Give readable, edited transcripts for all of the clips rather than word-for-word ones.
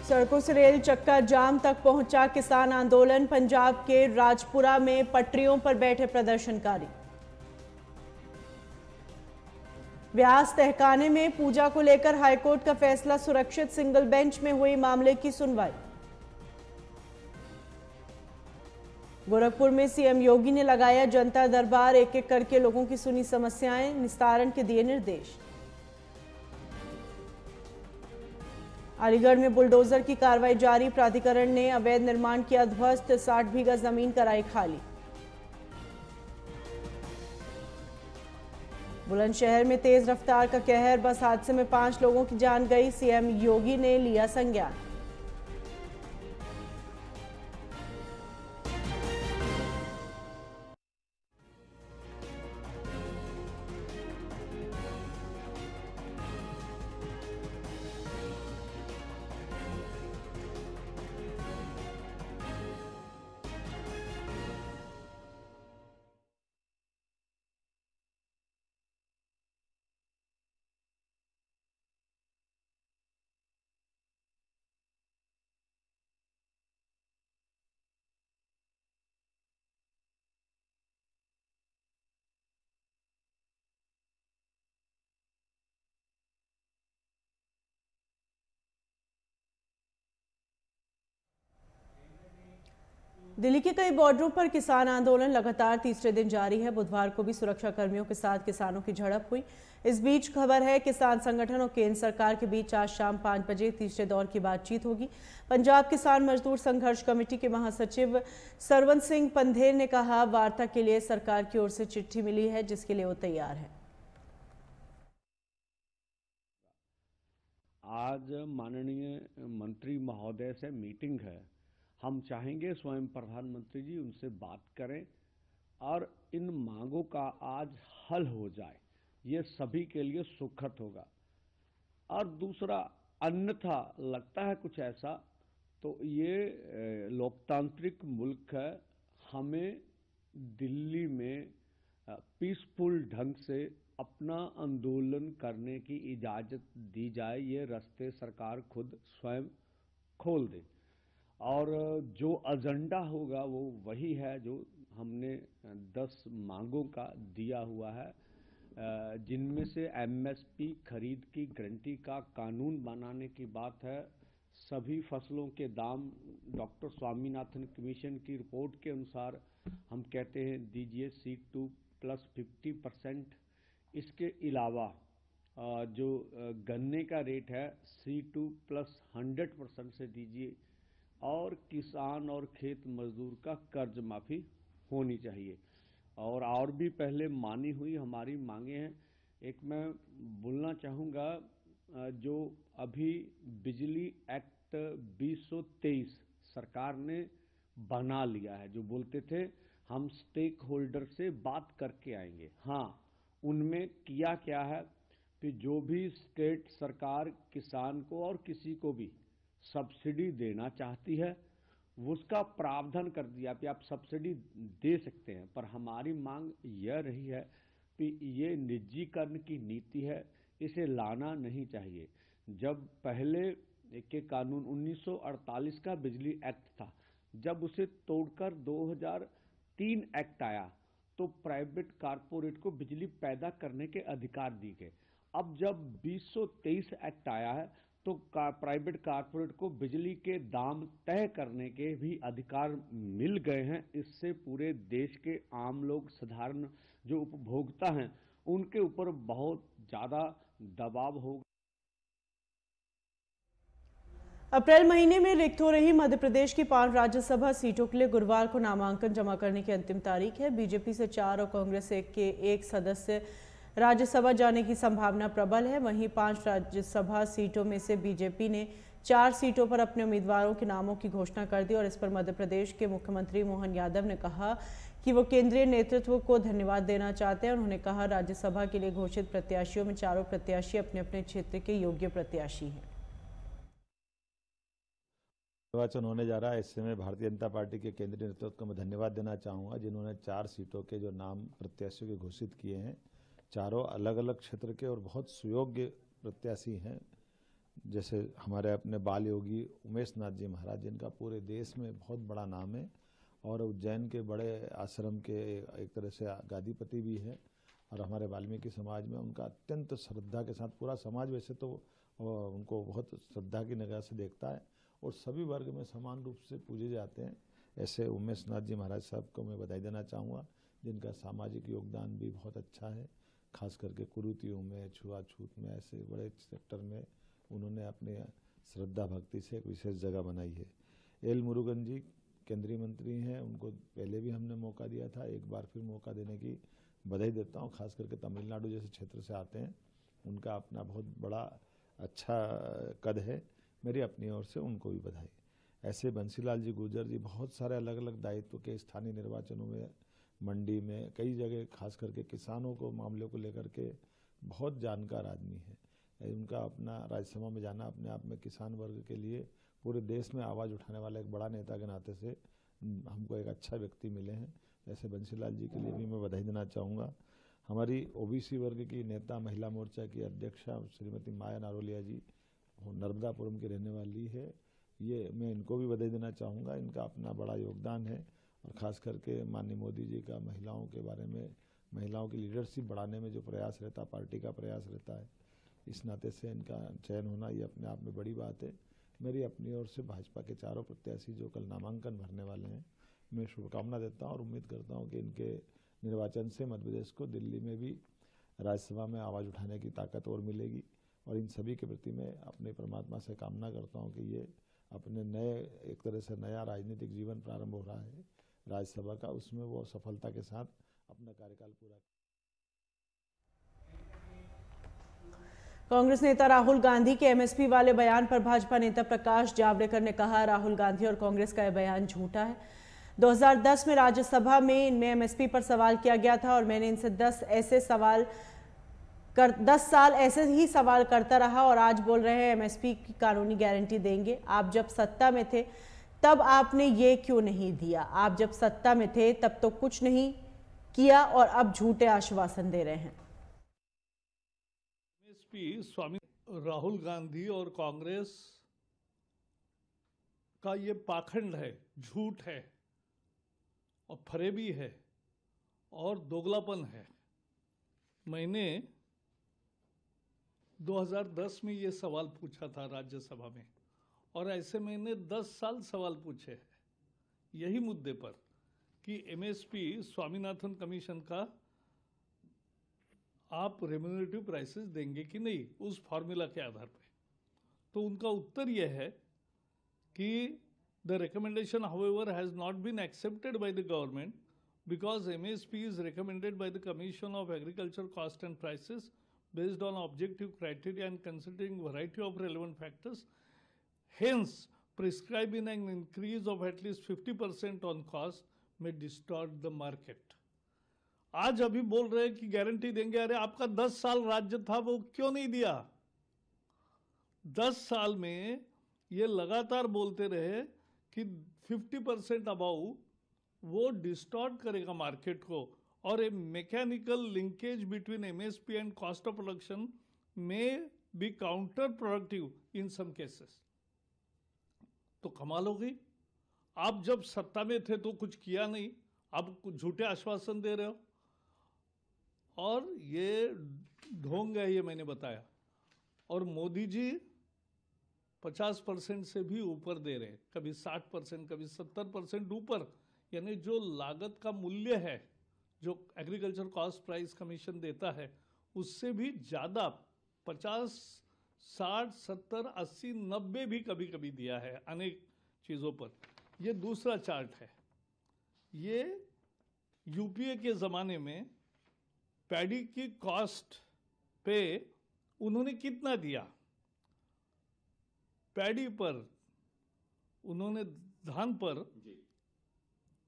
सड़कों से रेल चक्का जाम तक पहुंचा किसान आंदोलन। पंजाब के राजपुरा में पटरियों पर बैठे प्रदर्शनकारी। व्यास तहखाने में पूजा को लेकर हाईकोर्ट का फैसला सुरक्षित, सिंगल बेंच में हुई मामले की सुनवाई। गोरखपुर में सीएम योगी ने लगाया जनता दरबार, एक एक करके लोगों की सुनी समस्याएं, निस्तारण के दिए निर्देश। अलीगढ़ में बुलडोजर की कार्रवाई जारी, प्राधिकरण ने अवैध निर्माण किया ध्वस्त, 60 बीघा जमीन कराई खाली। बुलंदशहर में तेज रफ्तार का कहर, बस हादसे में 5 लोगों की जान गई, सीएम योगी ने लिया संज्ञान। दिल्ली के कई बॉर्डरों पर किसान आंदोलन लगातार तीसरे दिन जारी है। बुधवार को भी सुरक्षा कर्मियों के साथ किसानों की झड़प हुई। इस बीच खबर है किसान संगठन और केंद्र सरकार के बीच आज शाम 5 बजे तीसरे दौर की बातचीत होगी। पंजाब किसान मजदूर संघर्ष कमेटी के महासचिव सरवण सिंह पंधेर ने कहा, वार्ता के लिए सरकार की ओर से चिट्ठी मिली है, जिसके लिए वो तैयार है। आज माननीय मंत्री महोदय से मीटिंग है। हम चाहेंगे स्वयं प्रधानमंत्री जी उनसे बात करें और इन मांगों का आज हल हो जाए, ये सभी के लिए सुखद होगा। और दूसरा, अन्यथा लगता है कुछ ऐसा, तो ये लोकतांत्रिक मुल्क है, हमें दिल्ली में पीसफुल ढंग से अपना आंदोलन करने की इजाज़त दी जाए, ये रास्ते सरकार खुद स्वयं खोल दे। और जो एजेंडा होगा वो वही है जो हमने 10 मांगों का दिया हुआ है, जिनमें से एमएसपी खरीद की गारंटी का कानून बनाने की बात है। सभी फसलों के दाम डॉक्टर स्वामीनाथन कमीशन की रिपोर्ट के अनुसार हम कहते हैं दीजिए C2 प्लस 50%। इसके अलावा जो गन्ने का रेट है C2 प्लस 100% से दीजिए, और किसान और खेत मजदूर का कर्ज माफी होनी चाहिए। और भी पहले मानी हुई हमारी मांगे हैं। एक मैं बोलना चाहूँगा, जो अभी बिजली एक्ट 2023 सरकार ने बना लिया है, जो बोलते थे हम स्टेक होल्डर से बात करके आएंगे। हाँ, उनमें किया क्या है कि जो भी स्टेट सरकार किसान को और किसी को भी सब्सिडी देना चाहती है, उसका प्रावधान कर दिया कि आप सब्सिडी दे सकते हैं। पर हमारी मांग यह रही है कि ये निजीकरण की नीति है, इसे लाना नहीं चाहिए। जब पहले के कानून 1948 का बिजली एक्ट था, जब उसे तोड़कर 2003 एक्ट आया तो प्राइवेट कारपोरेट को बिजली पैदा करने के अधिकार दिए गए। अब जब 2023 एक्ट आया है तो प्राइवेट कारपोरेट को बिजली के दाम तय करने के भी अधिकार मिल गए हैं। इससे पूरे देश के आम लोग, साधारण जो उपभोक्ता हैं, उनके ऊपर बहुत ज्यादा दबाव होगा। अप्रैल महीने में रिक्त हो रही मध्य प्रदेश की 5 राज्यसभा सीटों के लिए गुरुवार को नामांकन जमा करने की अंतिम तारीख है। बीजेपी से 4 और कांग्रेस के 1 सदस्य राज्यसभा जाने की संभावना प्रबल है। वहीं 5 राज्यसभा सीटों में से बीजेपी ने 4 सीटों पर अपने उम्मीदवारों के नामों की घोषणा कर दी और इस पर मध्य प्रदेश के मुख्यमंत्री मोहन यादव ने कहा कि वो केंद्रीय नेतृत्व को धन्यवाद देना चाहते हैं। उन्होंने कहा, राज्यसभा के लिए घोषित प्रत्याशियों में 4 प्रत्याशी अपने अपने क्षेत्र के योग्य प्रत्याशी हैं। निर्वाचन होने जा रहा है, इससे मैं भारतीय जनता पार्टी के केंद्रीय नेतृत्व को मैं धन्यवाद देना चाहूँगा, जिन्होंने 4 सीटों के जो नाम प्रत्याशियों के घोषित किए हैं। चारों अलग अलग क्षेत्र के और बहुत सुयोग्य प्रत्याशी हैं। जैसे हमारे अपने बाल योगी उमेश नाथ जी महाराज, जिनका पूरे देश में बहुत बड़ा नाम है और उज्जैन के बड़े आश्रम के एक तरह से गादीपति भी है, और हमारे वाल्मीकि समाज में उनका अत्यंत श्रद्धा के साथ, पूरा समाज वैसे तो उनको बहुत श्रद्धा की निगाह से देखता है और सभी वर्ग में समान रूप से पूजे जाते हैं। ऐसे उमेश नाथ जी महाराज साहब को मैं बधाई देना चाहूँगा, जिनका सामाजिक योगदान भी बहुत अच्छा है, खास करके कुरीतियों में, छुआछूत में, ऐसे बड़े सेक्टर में उन्होंने अपने श्रद्धा भक्ति से एक विशेष जगह बनाई है। एल मुरुगन जी केंद्रीय मंत्री हैं, उनको पहले भी हमने मौका दिया था, एक बार फिर मौका देने की बधाई देता हूँ। खास करके तमिलनाडु जैसे क्षेत्र से आते हैं, उनका अपना बहुत बड़ा अच्छा कद है, मेरी अपनी ओर से उनको भी बधाई। ऐसे बंसीलाल जी गुर्जर जी बहुत सारे अलग अलग दायित्व के स्थानीय निर्वाचनों में, मंडी में, कई जगह खास करके किसानों को मामलों को लेकर के बहुत जानकार आदमी है। उनका अपना राज्यसभा में जाना अपने आप में किसान वर्ग के लिए पूरे देश में आवाज़ उठाने वाला एक बड़ा नेता के नाते से हमको एक अच्छा व्यक्ति मिले हैं। ऐसे बंसीलाल जी के लिए भी मैं बधाई देना चाहूँगा। हमारी ओबीसी वर्ग की नेता, महिला मोर्चा की अध्यक्षा श्रीमती माया नारोलिया जी नर्मदापुरम की रहने वाली है, ये मैं इनको भी बधाई देना चाहूँगा। इनका अपना बड़ा योगदान है और ख़ास करके माननीय मोदी जी का महिलाओं के बारे में, महिलाओं की लीडरशिप बढ़ाने में जो प्रयास रहता, पार्टी का प्रयास रहता है, इस नाते से इनका चयन होना ये अपने आप में बड़ी बात है। मेरी अपनी ओर से भाजपा के चारों प्रत्याशी जो कल नामांकन भरने वाले हैं, मैं शुभकामना देता हूँ और उम्मीद करता हूँ कि इनके निर्वाचन से मध्य प्रदेश को दिल्ली में भी राज्यसभा में आवाज़ उठाने की ताकत और मिलेगी। और इन सभी के प्रति मैं अपने परमात्मा से कामना करता हूँ कि ये अपने नए, एक तरह से नया राजनीतिक जीवन प्रारंभ हो रहा है राज्यसभा का, उसमें वो सफलता के साथ अपना कार्यकाल पूरा। कांग्रेस नेता राहुल गांधी के एमएसपी वाले बयान पर भाजपा नेता प्रकाश जावड़ेकर ने कहा, राहुल गांधी और कांग्रेस का यह बयान झूठा है। 2010 में राज्यसभा में इनमें एमएसपी पर सवाल किया गया था और मैंने इनसे 10 साल ऐसे ही सवाल करता रहा और आज बोल रहे हैं एमएसपी की कानूनी गारंटी देंगे। आप जब सत्ता में थे तब आपने ये क्यों नहीं दिया? आप जब सत्ता में थे तब तो कुछ नहीं किया और अब झूठे आश्वासन दे रहे हैं। एमएसपी स्वामी राहुल गांधी और कांग्रेस का ये पाखंड है, झूठ है और फरेबी है और दोगलापन है। मैंने 2010 में ये सवाल पूछा था राज्यसभा में और ऐसे मैंने 10 साल सवाल पूछे हैं यही मुद्दे पर कि एमएसपी स्वामीनाथन कमीशन का आप रेम्यूनरेटिव प्राइसेस देंगे कि नहीं उस फॉर्मूला के आधार पे। तो उनका उत्तर यह है कि the recommendation however has not been accepted by the government because MSP is recommended by the commission of agriculture cost and prices based on objective criteria and considering variety of relevant factors. Hence, prescribing an increase of at least 50% on cost may distort the market. आज अभी बोल रहे हैं कि guarantee देंगे, अरे आपका 10 साल राज्य था वो क्यों नहीं दिया? 10 साल में ये लगातार बोलते रहे कि 50% अबाउ वो डिस्टॉर्ट करेगा मार्केट को और a mechanical linkage between MSP and cost of production में be counter productive in some cases. तो कमाल हो गई, आप जब सत्ता में थे तो कुछ किया नहीं, आप कुछ झूठे आश्वासन दे रहे हो और ये ढोंग है, ये मैंने बताया। और मोदी जी 50% से भी ऊपर दे रहे हैं, कभी 60%, कभी 70% ऊपर, यानी जो लागत का मूल्य है जो एग्रीकल्चर कॉस्ट प्राइस कमीशन देता है उससे भी ज़्यादा 50, 60, 70, 80, 90 भी कभी कभी दिया है अनेक चीज़ों पर। ये दूसरा चार्ट है, ये यूपीए के ज़माने में पैडी की कॉस्ट पे उन्होंने कितना दिया। पैडी पर उन्होंने, धान पर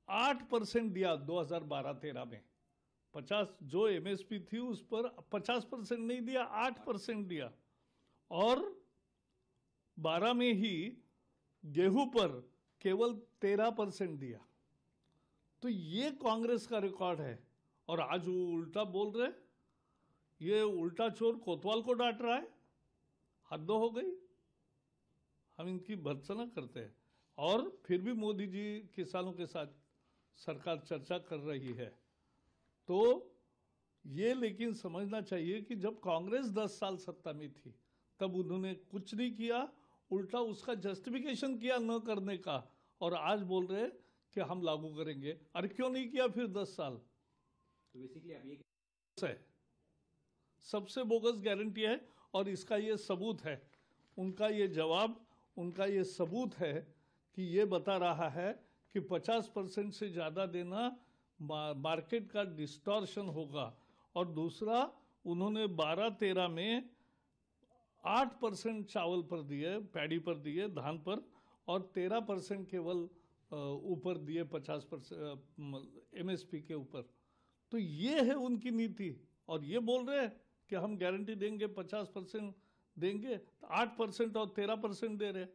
8% दिया 2012-13 में। 50 जो एमएसपी थी उस पर 50% नहीं दिया, 8% दिया। और 12 में ही गेहूं पर केवल 13% दिया। तो ये कांग्रेस का रिकॉर्ड है और आज वो उल्टा बोल रहे, ये उल्टा चोर कोतवाल को डांट रहा है। हद हो गई। हम इनकी भर्त्सना करते हैं, और फिर भी मोदी जी किसानों के साथ सरकार चर्चा कर रही है। तो ये लेकिन समझना चाहिए कि जब कांग्रेस 10 साल सत्ता में थी तब उन्होंने कुछ नहीं किया, उल्टा उसका जस्टिफिकेशन किया न करने का, और आज बोल रहे हैं कि हम लागू करेंगे। अरे क्यों नहीं किया फिर 10 साल? तो बेसिकली अब ये है सबसे बोगस गारंटी है, और इसका ये सबूत है, उनका ये जवाब, उनका ये सबूत है कि ये बता रहा है कि 50% से ज़्यादा देना मार्केट का डिस्टॉर्शन होगा। और दूसरा, उन्होंने 12-13 में 8% चावल पर दिए, पैडी पर दिए, धान पर, और 13% केवल ऊपर दिए 50% MSP के ऊपर। तो ये है उनकी नीति, और ये बोल रहे हैं कि हम गारंटी देंगे 50% देंगे, 8% और 13% दे रहे।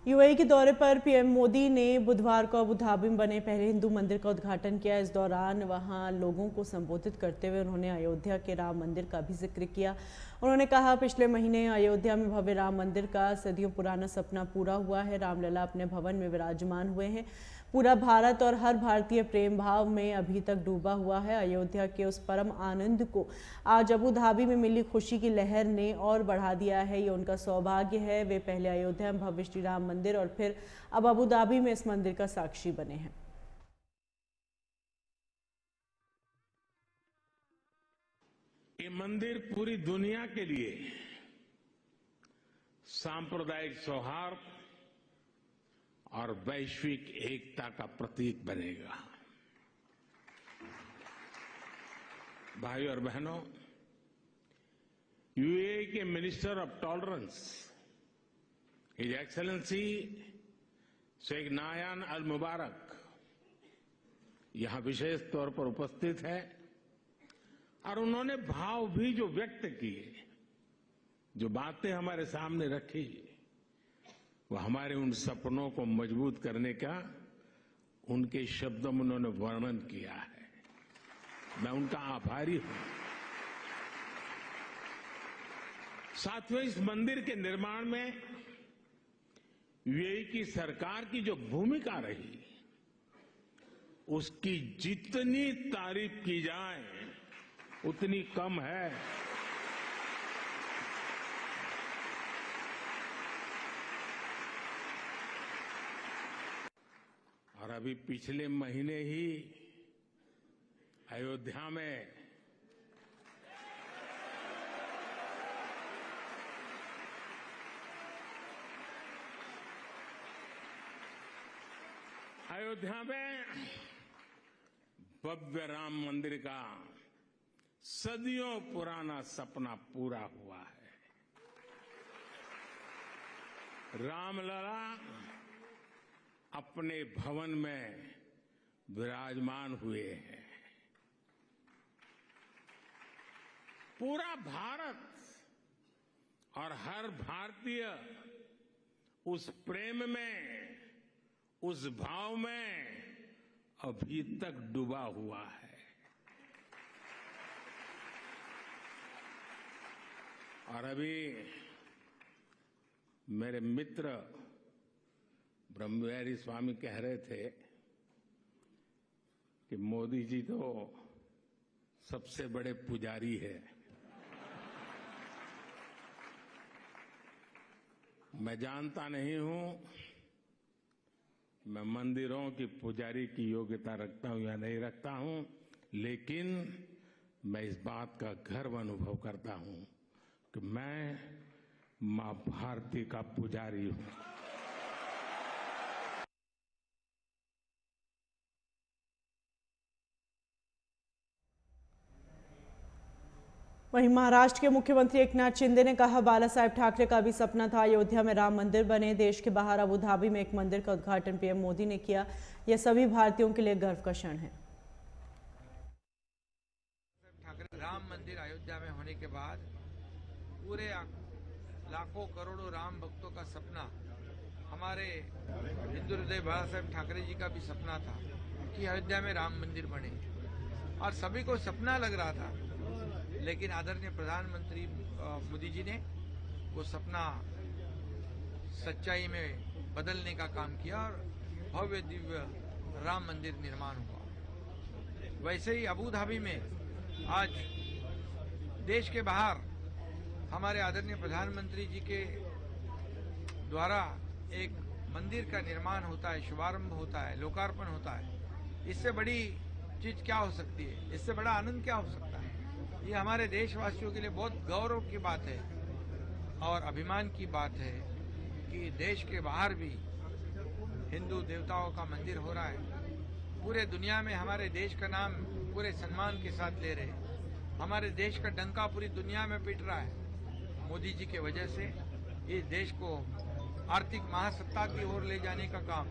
यूएई के दौरे पर पीएम मोदी ने बुधवार को अबू धाबी में बने पहले हिंदू मंदिर का उद्घाटन किया। इस दौरान वहां लोगों को संबोधित करते हुए उन्होंने अयोध्या के राम मंदिर का भी जिक्र किया। उन्होंने कहा, पिछले महीने अयोध्या में भव्य राम मंदिर का सदियों पुराना सपना पूरा हुआ है। रामलला अपने भवन में विराजमान हुए हैं। पूरा भारत और हर भारतीय प्रेम भाव में अभी तक डूबा हुआ है। अयोध्या के उस परम आनंद को आज अबू धाबी में मिली खुशी की लहर ने और बढ़ा दिया है। ये उनका सौभाग्य है। वे पहले अयोध्या में भव्य श्री राम मंदिर और फिर अब अबू धाबी में इस मंदिर का साक्षी बने हैं। ये मंदिर पूरी दुनिया के लिए सांप्रदायिक सौहार्द और वैश्विक एकता का प्रतीक बनेगा। भाइयों और बहनों, यूएई के minister of tolerance his excellency Sheikh Nahyan Al Mubarak यहां विशेष तौर पर उपस्थित है, और उन्होंने भाव भी जो व्यक्त किए, जो बातें हमारे सामने रखी, वो हमारे उन सपनों को मजबूत करने का उनके शब्दों में उन्होंने वर्णन किया है। मैं उनका आभारी हूं। साथियों, इस मंदिर के निर्माण में यूएई की सरकार की जो भूमिका रही, उसकी जितनी तारीफ की जाए उतनी कम है। और अभी पिछले महीने ही अयोध्या में भव्य राम मंदिर का सदियों पुराना सपना पूरा हुआ है। रामलला अपने भवन में विराजमान हुए हैं। पूरा भारत और हर भारतीय उस प्रेम में, उस भाव में अभी तक डूबा हुआ है। और अभी मेरे मित्र ब्रह्मविहारी स्वामी कह रहे थे कि मोदी जी तो सबसे बड़े पुजारी है। मैं जानता नहीं हूं मैं मंदिरों की पुजारी की योग्यता रखता हूं या नहीं रखता हूं, लेकिन मैं इस बात का गर्व अनुभव करता हूं कि मैं मां भारती का पुजारी हूं। वहीं महाराष्ट्र के मुख्यमंत्री एकनाथ शिंदे ने कहा, बाला साहेब ठाकरे का भी सपना था अयोध्या में राम मंदिर बने। देश के बाहर अबू धाबी में एक मंदिर का उद्घाटन पीएम मोदी ने किया। यह सभी भारतीयों के लिए गर्व का क्षण है। ठाकरे राम मंदिर अयोध्या में होने के बाद पूरे लाखों करोड़ों राम भक्तों का सपना, हमारे हिंदू हृदय बाला साहेब ठाकरे जी का भी सपना था कि अयोध्या में राम मंदिर बने, और सभी को सपना लग रहा था, लेकिन आदरणीय प्रधानमंत्री मोदी जी ने वो सपना सच्चाई में बदलने का काम किया और भव्य दिव्य राम मंदिर निर्माण हुआ। वैसे ही अबू धाबी में आज देश के बाहर हमारे आदरणीय प्रधानमंत्री जी के द्वारा एक मंदिर का निर्माण होता है, शुभारंभ होता है, लोकार्पण होता है। इससे बड़ी चीज क्या हो सकती है, इससे बड़ा आनंद क्या हो सकता है। ये हमारे देशवासियों के लिए बहुत गौरव की बात है और अभिमान की बात है कि देश के बाहर भी हिंदू देवताओं का मंदिर हो रहा है। पूरे दुनिया में हमारे देश का नाम पूरे सम्मान के साथ ले रहे हैं। हमारे देश का डंका पूरी दुनिया में पिट रहा है। मोदी जी के वजह से इस देश को आर्थिक महासत्ता की ओर ले जाने का काम,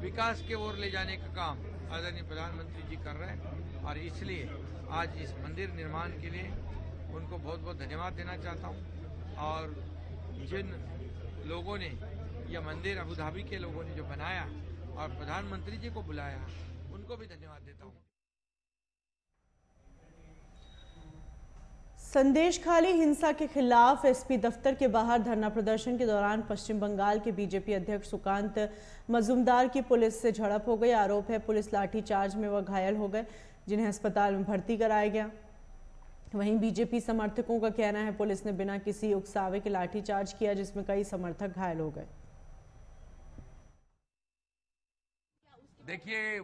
विकास की ओर ले जाने का काम आदरणीय प्रधानमंत्री जी कर रहे हैं और इसलिए आज इस मंदिर निर्माण के लिए उनको बहुत बहुत धन्यवाद देना चाहता हूं। और जिन लोगों ने यह मंदिर अबू धाबी के लोगों ने जो बनाया और प्रधानमंत्री जी को बुलाया, उनको भी धन्यवाद देता हूं। संदेशखाली हिंसा के खिलाफ एसपी दफ्तर के बाहर धरना प्रदर्शन के दौरान पश्चिम बंगाल के बीजेपी अध्यक्ष सुकांत मजूमदार की पुलिस से झड़प हो गई। आरोप है पुलिस लाठीचार्ज में वह घायल हो गए, जिन्हें अस्पताल में भर्ती कराया गया। वहीं बीजेपी समर्थकों का कहना है पुलिस ने बिना किसी उकसावे के लाठीचार्ज किया, जिसमें कई समर्थक घायल हो गए। देखिए,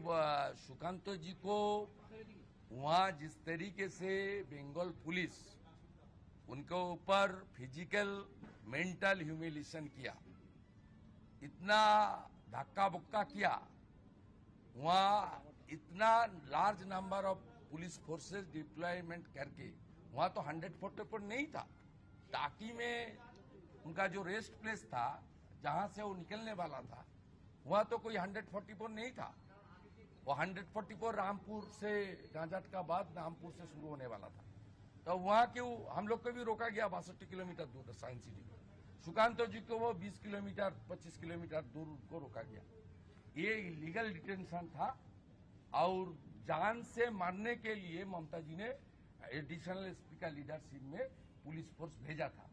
सुकांत जी को वहाँ जिस तरीके से बंगाल पुलिस उनके ऊपर फिजिकल मेंटल ह्यूमिलिएशन किया, इतना धक्का बुक्का किया, वहाँ इतना large number of police forces deployment करके वहाँ तो 144 नहीं था। टाकी में उनका जो रेस्ट प्लेस था जहाँ से वो निकलने वाला था, वहाँ तो कोई 144 नहीं था। वो 144 रामपुर से गांजाट का बाद रामपुर से शुरू होने वाला था। तो वहाँ क्यों हम लोग को भी रोका गया 62 किलोमीटर दूर साइंस सिटी में। सुकांत जी को वो 20 किलोमीटर 25 किलोमीटर दूर को रोका गया। ये इलीगल डिटेंशन था और जान से मारने के लिए ममता जी ने एडिशनल एसपी का लीडरशिप में पुलिस फोर्स भेजा था।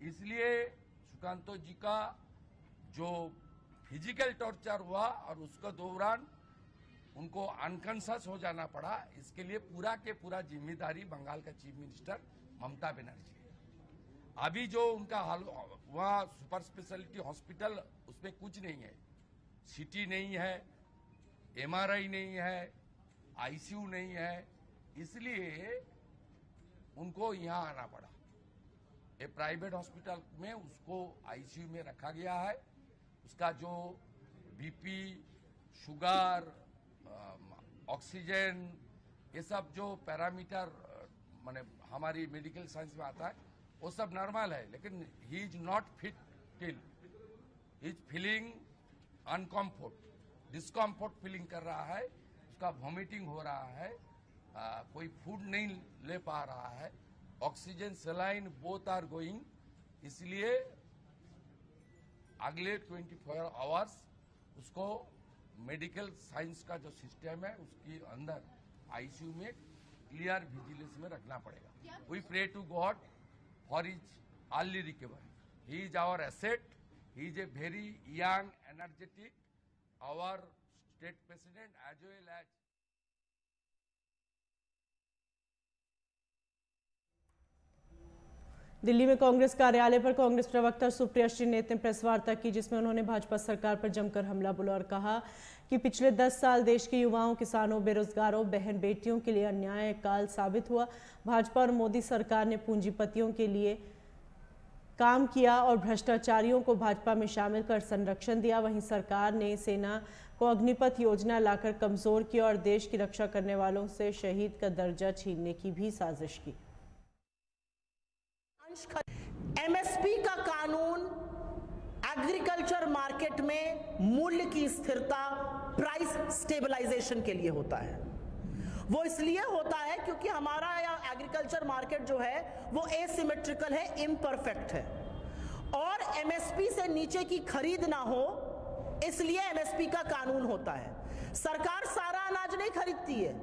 इसलिए सुकांत जी का जो फिजिकल टॉर्चर हुआ और उसके दौरान उनको अनकॉन्शियस हो जाना पड़ा, इसके लिए पूरा के पूरा जिम्मेदारी बंगाल का चीफ मिनिस्टर ममता बनर्जी है। अभी जो उनका हाल वहाँ सुपर स्पेशलिटी हॉस्पिटल उसमें कुछ नहीं है, सिटी नहीं है, एमआरआई नहीं है, आईसीयू नहीं है, इसलिए उनको यहाँ आना पड़ा। ये प्राइवेट हॉस्पिटल में उसको आईसीयू में रखा गया है। उसका जो बीपी, शुगर, ऑक्सीजन, ये सब जो पैरामीटर माने हमारी मेडिकल साइंस में आता है वो सब नॉर्मल है, लेकिन he is not fit till, he is feeling uncomfort, discomfort feeling कर रहा है, उसका वॉमिटिंग हो रहा है, कोई फूड नहीं ले पा रहा है, oxygen saline both are going. इसलिए अगले 24 आवर्स उसको मेडिकल साइंस का जो सिस्टम है उसके अंदर आईसीयू में क्लियर विजिलेंस में रखना पड़ेगा। We pray to God for his early recovery. He is our asset, he is a very young energetic, our state president as well as. Delhi में कांग्रेस कार्यालय पर कांग्रेस प्रवक्ता सुप्रिया श्रीनेत ने प्रेस वार्ता की, जिसमें उन्होंने भाजपा सरकार पर जमकर हमला बोला और कहा कि पिछले 10 साल देश के युवाओं, किसानों, बेरोजगारों, बहन बेटियों के लिए अन्याय काल साबित हुआ। भाजपा और मोदी सरकार ने पूंजीपतियों के लिए काम किया और भ्रष्टाचारियों को भाजपा में शामिल कर संरक्षण दिया। वहीं सरकार ने सेना को अग्निपथ योजना लाकर कमजोर किया और देश की रक्षा करने वालों से शहीद का दर्जा छीनने की भी साजिश की। एमएसपी का कानून एग्रीकल्चर मार्केट में मूल्य की स्थिरता, प्राइस स्टेबलाइजेशन के लिए होता है। वो इसलिए होता है क्योंकि हमारा एग्रीकल्चर मार्केट जो है वो एसिमेट्रिकल है, इम्परफेक्ट है, और एमएसपी से नीचे की खरीद ना हो, इसलिए एमएसपी का कानून होता है। सरकार सारा अनाज नहीं खरीदती है,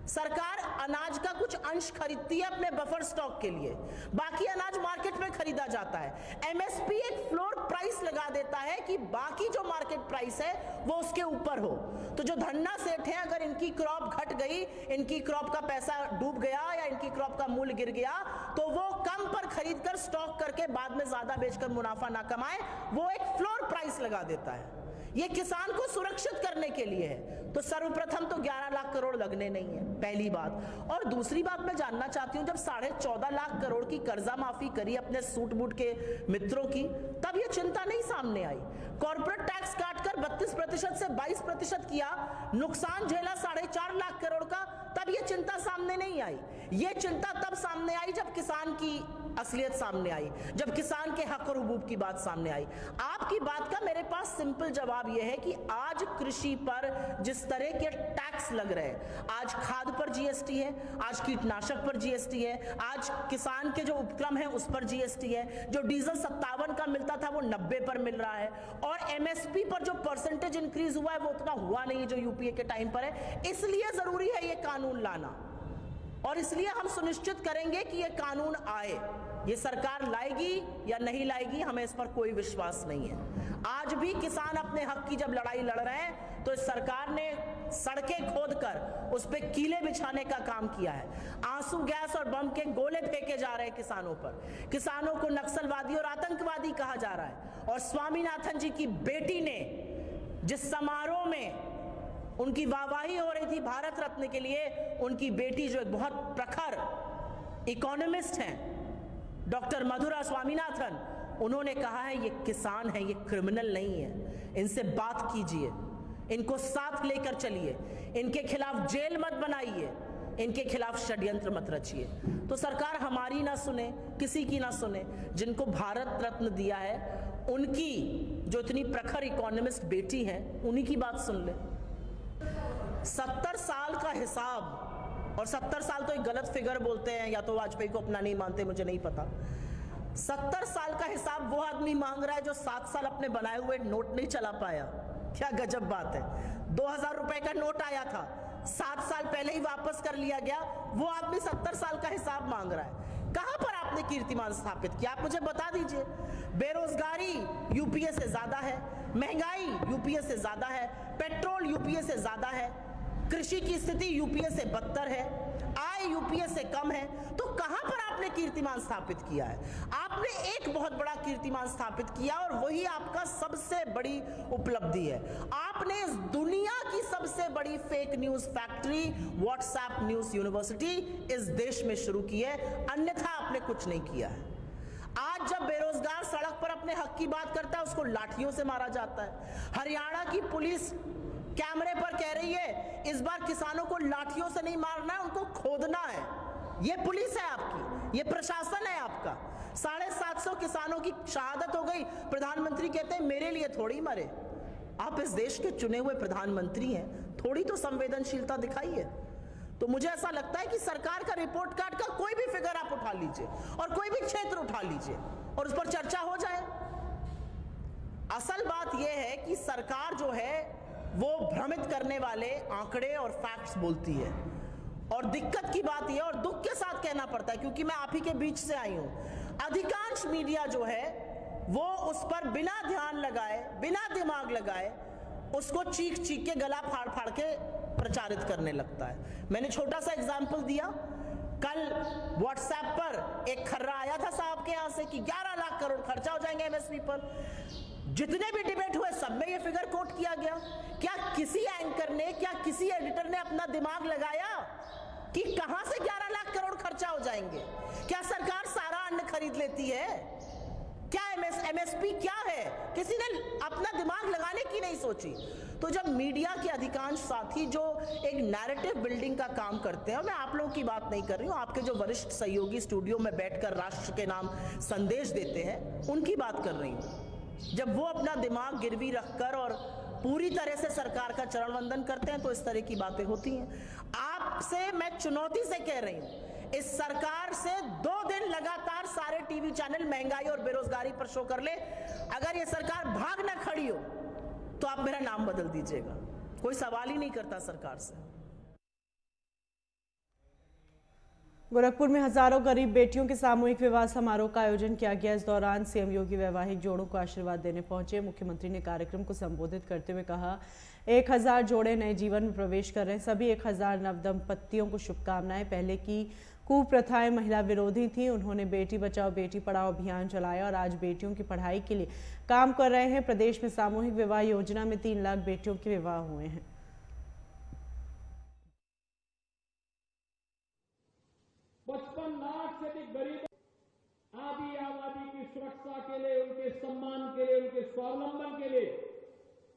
सरकार अनाज का कुछ अंश खरीदती है अपने बफर स्टॉक के लिए, बाकी अनाज मार्केट में खरीदा जाता है। एमएसपी एक फ्लोर प्राइस लगा देता है कि बाकी जो मार्केट प्राइस है वो उसके ऊपर हो। तो जो धन्ना सेठ हैं, अगर इनकी क्रॉप घट गई, इनकी क्रॉप का पैसा डूब गया या इनकी क्रॉप का मूल्य गिर गया, तो वो कम पर खरीद कर स्टॉक करके बाद में ज्यादा बेचकर मुनाफा ना कमाए, वो एक फ्लोर प्राइस लगा देता है। ये किसान को सुरक्षित करने के लिए है। तो सर्वप्रथम तो 11 लाख करोड़ लगने नहीं है, पहली बात। और दूसरी बात मैं जानना चाहती हूं, जब 14.5 लाख करोड़ की कर्जा माफी करी अपने सूट बूट के मित्रों की, तब ये चिंता नहीं सामने आई। कॉर्पोरेट टैक्स काटकर 32% से 22% किया, नुकसान झेला 4.5 लाख करोड़ का, तब ये चिंता सामने नहीं आई। ये चिंता तब सामने आई जब किसान की असलियत सामने आई, जब किसान के हक और हुकूक की बात सामने आई। आपकी बात का मेरे पास सिंपल जवाब यह है कि आज कृषि पर जिस तरह के टैक्स लग रहे हैं, आज खाद पर जीएसटी है, आज कीटनाशक पर जीएसटी है, आज किसान के जो उपक्रम है उस पर जीएसटी है, जो डीजल 57 का मिलता था वो 90 पर मिल रहा है, और एमएसपी पर जो परसेंटेज इंक्रीज हुआ है वो उतना हुआ नहीं जो यूपीए के टाइम पर है। इसलिए जरूरी है ये कानून लाना, और इसलिए हम सुनिश्चित करेंगे कि ये कानून आए। ये सरकार लाएगी या नहीं लाएगी, हमें इस पर कोई विश्वास नहीं है। आज भी किसान अपने हक की जब लड़ाई लड़ रहे हैं, तो इस सरकार ने सड़कें खोदकर उस पे कीले बिछाने का काम किया है। आंसू गैस और बम के गोले फेंके जा रहे हैं किसानों पर, किसानों को नक्सलवादी और आतंकवादी कहा जा रहा है। और स्वामीनाथन जी की बेटी ने जिस समारोह में उनकी वाहवाही हो रही थी भारत रत्न के लिए, उनकी बेटी जो एक बहुत प्रखर इकोनॉमिस्ट हैं, डॉक्टर मधुरा स्वामीनाथन, उन्होंने कहा है ये किसान है, ये क्रिमिनल नहीं है, इनसे बात कीजिए, इनको साथ लेकर चलिए, इनके खिलाफ जेल मत बनाइए, इनके खिलाफ षड्यंत्र मत रचिए। तो सरकार हमारी ना सुने, किसी की ना सुने, जिनको भारत रत्न दिया है उनकी जो इतनी प्रखर इकोनॉमिस्ट बेटी है उन्हीं की बात सुन ले। 70 साल का हिसाब, और 70 साल तो एक गलत फिगर बोलते हैं, या तो वाजपेयी को अपना नहीं मानते, मुझे नहीं पता। 70 साल का हिसाब वो आदमी मांग रहा है जो 7 साल अपने बनाए हुए नोट नहीं चला पाया। क्या गजब बात है। 2000 रुपए का नोट आया था, 7 साल पहले ही वापस कर लिया गया, वो आदमी 70 साल का हिसाब मांग रहा है। कहां पर आपने कीर्तिमान स्थापित किया, आप मुझे बता दीजिए। बेरोजगारी यूपीए से ज्यादा है, महंगाई यूपीए से ज्यादा है, पेट्रोल यूपीए से ज्यादा है, कृषि की स्थिति यूपीए से बदतर है, आय यूपीए से कम है। तो कहां पर आपने कीर्तिमान स्थापित किया है? आपने एक बहुत बड़ा कीर्तिमान स्थापित किया, और वही आपका सबसे बड़ी उपलब्धि है। आपने इस दुनिया की सबसे बड़ी fake news factory WhatsApp news university इस देश में शुरू की है, अन्यथा आपने कुछ नहीं किया है। आज जब बेरोजगार सड़क पर अपने हक की बात करता है, उसको लाठियों से मारा जाता है। हरियाणा की पुलिस कैमरे पर कह रही है इस बार किसानों को लाठियों से नहीं मारना है, उनको खोदना है। ये पुलिस है आपकी, ये प्रशासन है आपका। 750 किसानों की शहादत हो गई, प्रधानमंत्री कहते हैं मेरे लिए थोड़ी मरे। आप इस देश के चुने हुए प्रधानमंत्री हैं, थोड़ी तो संवेदनशीलता दिखाइए। तो मुझे ऐसा लगता है कि सरकार का रिपोर्ट कार्ड का कोई भी फिगर आप उठा लीजिए और कोई भी क्षेत्र उठा लीजिए और उस पर चर्चा हो जाए। असल बात यह है कि सरकार जो है वो भ्रमित करने वाले आंकड़े और फैक्ट्स बोलती है, और दिक्कत की बात यह, और दुख के साथ कहना पड़ता है क्योंकि मैं आप ही के बीच से आई हूं, अधिकांश मीडिया जो है वो उस पर बिना ध्यान लगाए, बिना दिमाग लगाए उसको चीख चीख के गला फाड़ फाड़ के प्रचारित करने लगता है। मैंने छोटा सा एग्जाम्पल दिया, कल व्हाट्सएप पर एक खर्रा आया था साहब के यहां से कि 11 लाख करोड़ खर्चा हो जाएंगे एमएसपी पर। जितने भी डिबेट हुए सब में ये फिगर कोट किया गया। क्या किसी एंकर ने, क्या किसी एडिटर ने अपना दिमाग लगाया कि कहां से 11 लाख करोड़ खर्चा हो जाएंगे? क्या सरकार सारा अन्न खरीद लेती है? क्या एमएसपी क्या है? किसी ने अपना दिमाग लगाने की नहीं सोची। तो जब मीडिया के अधिकांश साथी जो एक नैरेटिव बिल्डिंग का काम करते हैं, मैं आप लोगों की बात नहीं कर रही हूं, आपके जो वरिष्ठ सहयोगी स्टूडियो में बैठकर राष्ट्र के नाम संदेश देते हैं उनकी बात कर रही हूं, जब वो अपना दिमाग गिरवी रखकर और पूरी तरह से सरकार का चरण वंदन करते हैं तो इस तरह की बातें होती हैं। आपसे मैं चुनौती से कह रही हूं, इस सरकार से 2 दिन लगातार सारे टीवी चैनल महंगाई और बेरोजगारी पर शो कर ले। अगर ये सरकार भाग ना खड़ी हो तो आप मेरा नाम बदल दीजिएगा, कोई सवाल ही नहीं करता सरकार से। गोरखपुर में हजारों गरीब बेटियों के सामूहिक विवाह समारोह का आयोजन किया गया। इस दौरान सीएम योगी वैवाहिक जोड़ों को आशीर्वाद देने पहुंचे। मुख्यमंत्री ने कार्यक्रम को संबोधित करते हुए कहा, 1000 जोड़े नए जीवन में प्रवेश कर रहे हैं। सभी 1000 नवदंपतियों को शुभकामनाएं। पहले की कुप्रथाएं महिला विरोधी थी। उन्होंने बेटी बचाओ बेटी पढ़ाओ अभियान चलाया और आज बेटियों की पढ़ाई के लिए काम कर रहे हैं। प्रदेश में सामूहिक विवाह योजना में 3 लाख बेटियों के विवाह हुए हैं। 55 लाख से अधिक गरीब आदि आबादी की सुरक्षा के लिए, उनके सम्मान के लिए, उनके स्वावलंबन के लिए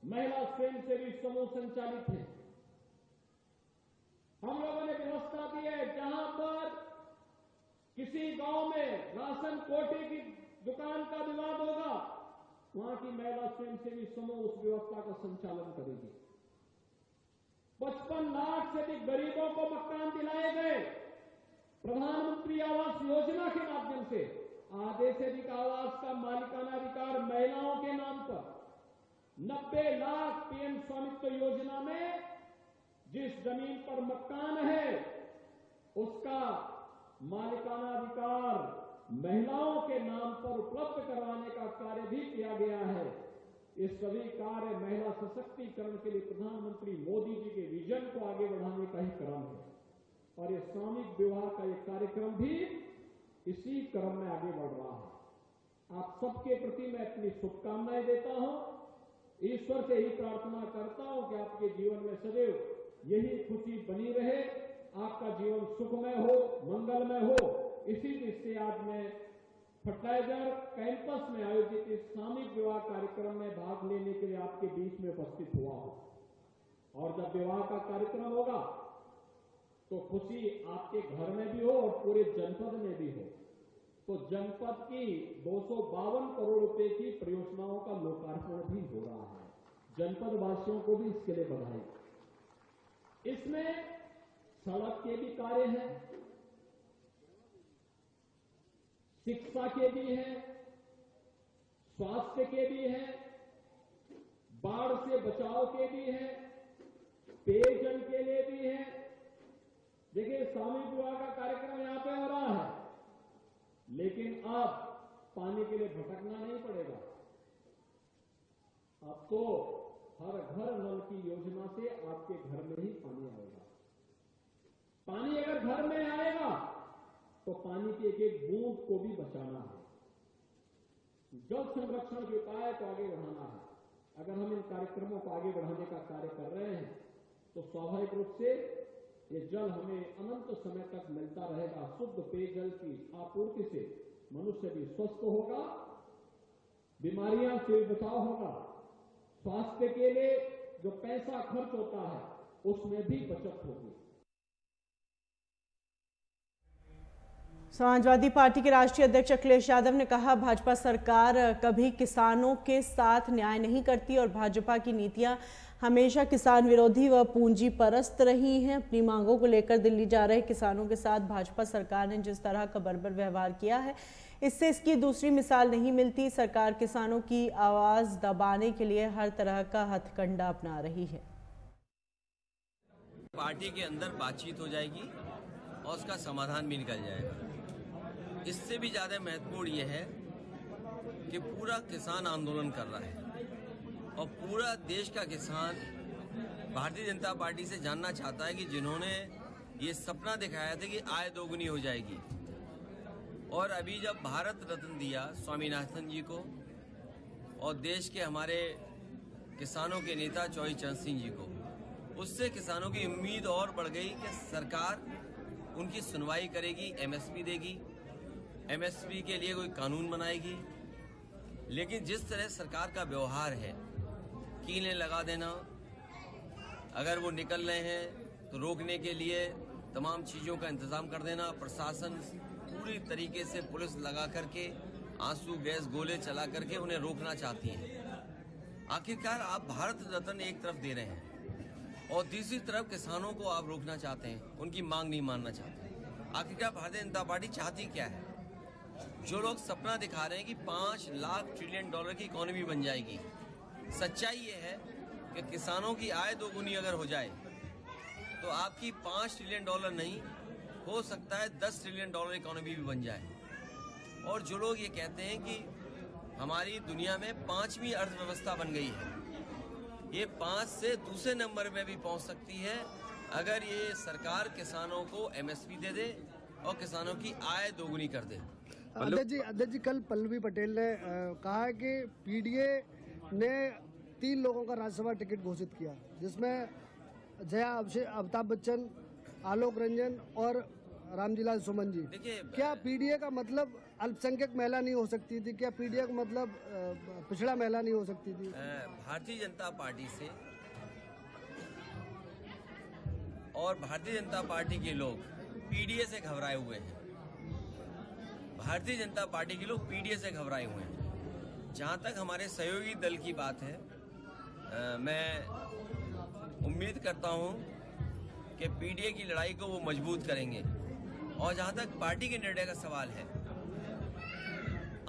महिला स्वयंसेवी समूह संचालित है। हम लोगों ने व्यवस्था दी है, जहां पर किसी गांव में राशन कोटे की दुकान का विवाद होगा, वहां की महिला स्वयंसेवी समूह उस व्यवस्था का संचालन करेगी। 55 लाख से अधिक गरीबों को मकान दिलाए गए। प्रधानमंत्री आवास योजना के माध्यम से आधे से अधिक आवास का मालिकाना अधिकार महिलाओं के नाम पर। 90 लाख पीएम स्वामित्व योजना में जिस जमीन पर मकान है उसका मालिकाना अधिकार महिलाओं के नाम पर उपलब्ध करवाने का कार्य भी किया गया है। ये सभी कार्य महिला सशक्तिकरण के लिए प्रधानमंत्री मोदी जी के विजन को आगे बढ़ाने का ही क्रम है और ये सामूहिक विवाह का ये कार्यक्रम भी इसी क्रम में आगे बढ़ रहा है। आप सबके प्रति मैं अपनी शुभकामनाएं देता हूं। ईश्वर से ही प्रार्थना करता हूं कि आपके जीवन में सदैव यही खुशी बनी रहे, आपका जीवन सुखमय हो, मंगलमय हो। इसी दृष्टि से आज मैं फर्टिलाइजर कैंपस में आयोजित इस सामूहिक विवाह कार्यक्रम में भाग लेने के लिए आपके बीच में उपस्थित हुआ हूं। और जब विवाह का कार्यक्रम होगा तो खुशी आपके घर में भी हो और पूरे जनपद में भी हो। तो जनपद की 252 करोड़ रुपए की परियोजनाओं का लोकार्पण भी हो रहा है। जनपद वासियों को भी इसके लिए बधाई। इसमें सड़क के भी कार्य हैं, शिक्षा के भी हैं, स्वास्थ्य के भी हैं, बाढ़ से बचाव के भी हैं, पेयजल के लिए भी हैं। देखिए, सामूहिक विवाह का कार्यक्रम यहां पे हो रहा है, लेकिन अब पानी के लिए भटकना नहीं पड़ेगा। अब तो हर घर नल की योजना से आपके घर में ही पानी आएगा। पानी अगर घर में आएगा तो पानी की एक एक बूंद को भी बचाना है। जल संरक्षण के उपाय को आगे बढ़ाना है। अगर हम इन कार्यक्रमों को आगे बढ़ाने का कार्य कर रहे हैं तो स्वाभाविक रूप से ये जल हमें अनंत समय तक मिलता रहेगा। शुद्ध पेयजल की आपूर्ति से मनुष्य भी स्वस्थ होगा, बीमारियां से बचाव होगा, स्वास्थ्य के लिए जो पैसा खर्च होता है उसमें भी बचत होगी। समाजवादी पार्टी के राष्ट्रीय अध्यक्ष अखिलेश यादव ने कहा, भाजपा सरकार कभी किसानों के साथ न्याय नहीं करती और भाजपा की नीतियां हमेशा किसान विरोधी व पूंजी परस्त रही हैं। अपनी मांगों को लेकर दिल्ली जा रहे किसानों के साथ भाजपा सरकार ने जिस तरह का बर्बर व्यवहार किया है, इससे इसकी दूसरी मिसाल नहीं मिलती। सरकार किसानों की आवाज दबाने के लिए हर तरह का हथकंडा अपना रही है। पार्टी के अंदर बातचीत हो जाएगी और उसका समाधान भी निकल जाएगा। इससे भी ज्यादा महत्वपूर्ण यह है कि पूरा किसान आंदोलन कर रहा है और पूरा देश का किसान भारतीय जनता पार्टी से जानना चाहता है कि जिन्होंने ये सपना दिखाया था कि आय दोगुनी हो जाएगी और अभी जब भारत रत्न दिया स्वामीनाथन जी को और देश के हमारे किसानों के नेता चौधरी चरण सिंह जी को, उससे किसानों की उम्मीद और बढ़ गई कि सरकार उनकी सुनवाई करेगी, एमएसपी देगी, एमएसपी के लिए कोई कानून बनाएगी। लेकिन जिस तरह सरकार का व्यवहार है, कीलें लगा देना, अगर वो निकल रहे हैं तो रोकने के लिए तमाम चीज़ों का इंतजाम कर देना, प्रशासन पूरी तरीके से पुलिस लगा करके आंसू गैस गोले चला करके उन्हें रोकना चाहती हैं। आखिरकार आप भारत रत्न एक तरफ दे रहे हैं और दूसरी तरफ किसानों को आप रोकना चाहते हैं, उनकी मांग नहीं मानना चाहते। आखिरकार भारतीय जनता पार्टी चाहती क्या है? जो लोग सपना दिखा रहे हैं कि 5 लाख ट्रिलियन डॉलर की इकोनॉमी बन जाएगी, सच्चाई ये है कि किसानों की आय दोगुनी अगर हो जाए तो आपकी 5 ट्रिलियन डॉलर नहीं हो सकता है $10 ट्रिलियन इकोनॉमी भी बन जाए। और जो लोग ये कहते हैं कि हमारी दुनिया में 5वीं अर्थव्यवस्था बन गई है, ये 5 से दूसरे नंबर में भी पहुंच सकती है अगर ये सरकार किसानों को MSP दे दे और किसानों की आय दोगुनी कर दे। अध्यक्ष जी, कल पल्लवी पटेल ने कहा है कि PDA ने 3 लोगों का राज्यसभा टिकट घोषित किया, जिसमें जया अमिताभ बच्चन, आलोक रंजन और रामजीलाल सुमन जी। क्या PDA का मतलब अल्पसंख्यक महिला नहीं हो सकती थी? क्या PDA का मतलब पिछड़ा महिला नहीं हो सकती थी? भारतीय जनता पार्टी से और भारतीय जनता पार्टी के लोग PDA से घबराए हुए हैं। भारतीय जनता पार्टी के लोग PDA से घबराए हुए हैं। जहां तक हमारे सहयोगी दल की बात है, मैं उम्मीद करता हूं कि PDA की लड़ाई को वो मजबूत करेंगे। और जहां तक पार्टी के निर्णय का सवाल है,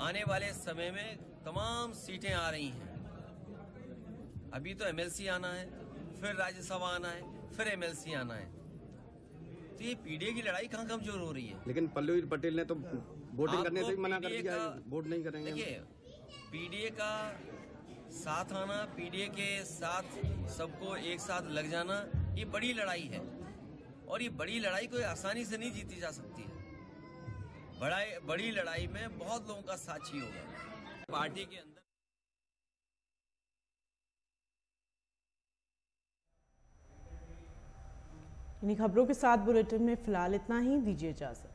आने वाले समय में तमाम सीटें आ रही हैं। अभी तो MLC आना है, फिर राज्यसभा आना है, फिर MLC आना है। तो ये PDA की लड़ाई कहाँ कमजोर हो रही है? लेकिन पल्लवी पटेल ने तो वोटिंग करने से मना कर दिया, वोट नहीं करेंगे। देखिए, PDA का साथ आना, PDA के साथ सबको एक साथ लग जाना, ये बड़ी लड़ाई है। और ये बड़ी लड़ाई कोई आसानी से नहीं जीती जा सकती है। बड़ी लड़ाई में बहुत लोगों का साथ चाहिए होगा पार्टी के अंदर। इन्हीं खबरों के साथ बुलेटिन में फिलहाल इतना ही। दीजिए इजाजत।